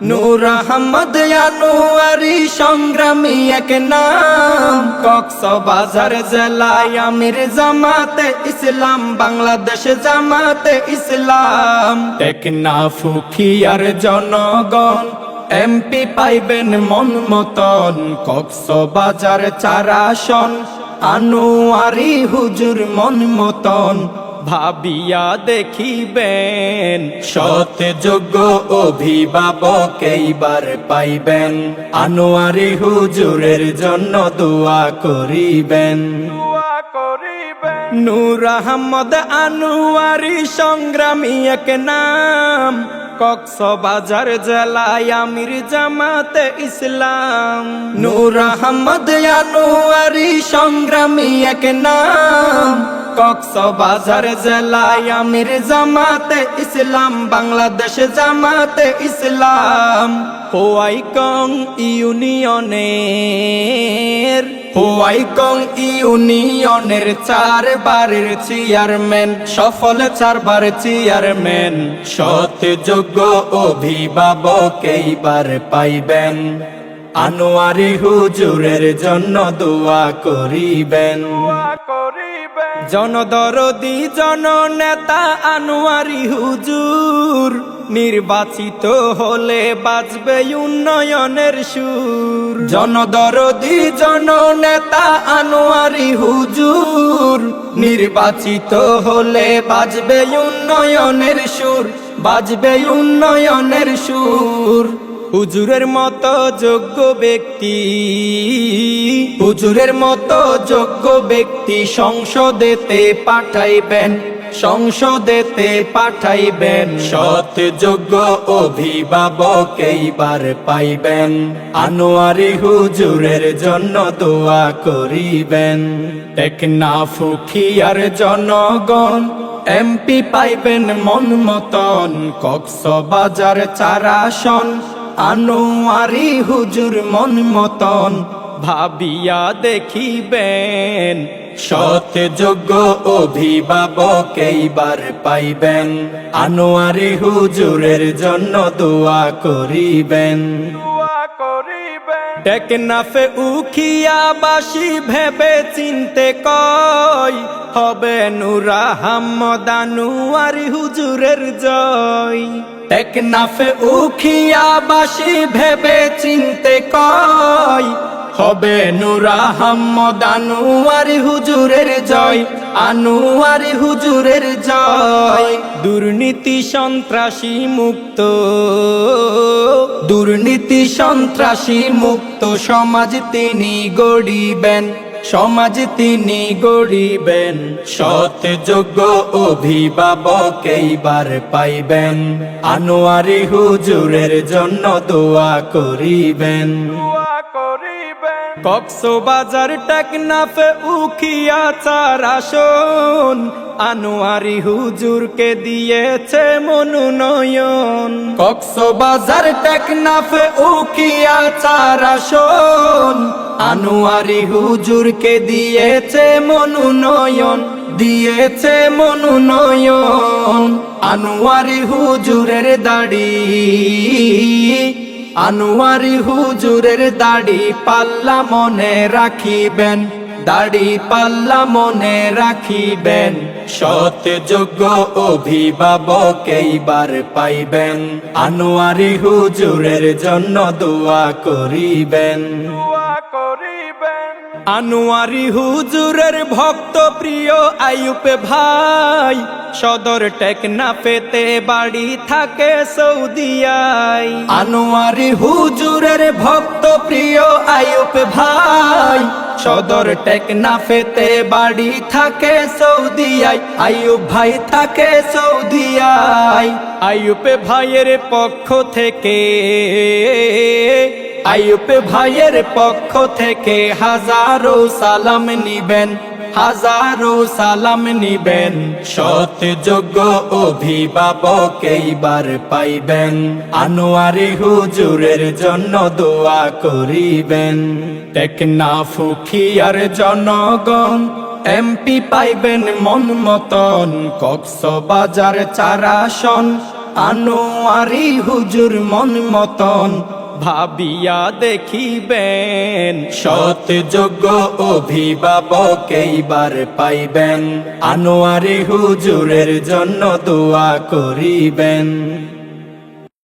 নূর আহমদ আনোয়ারি সংগ্রামী এক নাম, কক্সবাজার জেলায় আমির জামাতে ইসলাম, বাংলাদেশ জামাতে ইসলাম। টেকনাফ উখিয়ার জনগণ এমপি পাইবেন মন মতন, কক্সবাজার 4 আসন আনোয়ারি হুজুর মন মতন। ভাবিয়া দেখিবেন সৎ যোগ্য অভিভাবক এইবার পাইবেন, আনোয়ারি হুজুরের জন্য দোয়া করিবেন। নূর আহমদ আনোয়ারি সংগ্রামী এক নাম, কক্সবাজার জেলায় আমির জামাতে ইসলাম। নূর আহমদ আনোয়ারি সংগ্রামী এক নাম, কক্সবাজার জেলায় আমির জামাতে ইসলাম, বাংলাদেশ জামাতে ইসলাম। হোয়াইকং ইউনিয়নের 4 বারের চেয়ারম্যান, সফল 4 বার চেয়ারম্যান। সৎ যোগ্য অভিভাবক এইবার পাইবেন, আনোয়ারি হুজুরের জন্য দোয়া করিবেন। জনদরদি জননেতা আনোয়ারি হুজুর, নির্বাচিত হলে বাজবে উন্নয়নের সুর। জনদরদি জননেতা আনোয়ারি হুজুর, নির্বাচিত হলে বাজবে উন্নয়নের সুর, বাজবে উন্নয়নের সুর। হুজুরের মতো যোগ্য ব্যক্তি, হুজুরের মতো যোগ্য ব্যক্তি সংসদেতে পাঠাইবেন, সংসদেতে পাঠাইবেন। সৎ যোগ্য অভিভাবক এইবার পাইবেন, আনোয়ারি হুজুরের জন্য দোয়া করিবেন। টেকনাফ উখিয়ার জনগণ এমপি পাইবেন মন মতন, কক্সবাজার 4 আসন আনোয়ারি হুজুর মন মতন। ভাবিয়া দেখিবেন সৎ যোগ্য অভিভাবক এইবার পাইবেন, আনোয়ারি হুজুরের জন্য দোয়া করিবেন। টেকনাফে উখিয়াবাসী ভেবে চিনতে কয়, হবে নূর আহমদ আনোয়ারি হুজুরের জয়। টেকনাফে উখিয়াবাসী ভেবে চিনতে কয়, হবে নূর আহমদ আনোয়ারি হুজুরের জয়, আনোয়ারি হুজুরের জয়। দুর্নীতি সন্ত্রাসী মুক্ত, দুর্নীতি সন্ত্রাসী মুক্ত সমাজ তিনি গড়িবেন, সমাজ তিনি গড়িবেন। সৎ যোগ্য অভিভাবক এইবার পাইবেন, আনোয়ারি হুজুরের জন্য দোয়া করিবেন। কক্সবাজার টেকনাফে উখিয়া 4 আসন আনোয়ারি হুজুরকে দিয়েছে মনোনয়ন। কক্সবাজার টেকনাফে উখিয়া 4 আসন আনোয়ারি হুজুরকে দিয়েছে মনোনয়ন, দিয়েছে মনোনয়ন। আনোয়ারি হুজুরের দাড়ি, আনোয়ারি হুজুরের দাড়ি পাল্লা মনে রাখিবেন, দাড়ি পাল্লা মনে রাখিবেন। সৎ যোগ্য অভিভাবক এইবার পাইবেন, আনোয়ারি হুজুরের জন্য দোয়া করিবেন। আনোয়ারি হুজুরের ভক্ত প্রিয় আইয়ুব ভাই, সদর টেকনাফেতে বাড়ি থাকে সৌদিয়ায়। আনোয়ারি হুজুরের ভক্ত প্রিয় আইয়ুব ভাই, সদর টেকনাফেতে বাড়ি থাকে সৌদিয়ায়। আইয়ুব ভাই থাকে সৌদিয়ায়। আইয়ুব ভাইয়ের পক্ষ থেকে, আইয়ুব ভাইয়ের পক্ষ থেকে হাজারো সালাম নিবেন, হাজারো সালাম নিবেন। সৎ যোগ্য অভিভাবক এইবার পাইবেন, আনোয়ারি হুজুরের জন্য দোয়া করিবেন। টেকনাফ উখিয়ার জনগণ এমপি পাইবেন মন মতন, কক্সবাজার 4 আসন আনোয়ারি হুজুর মন মতন ভাবিয়া দেখিবেন, সৎ যোগ্য অভিভাবক এইবার পাইবেন, আনোয়ারি হুজুরের জন্য দোয়া করিবেন।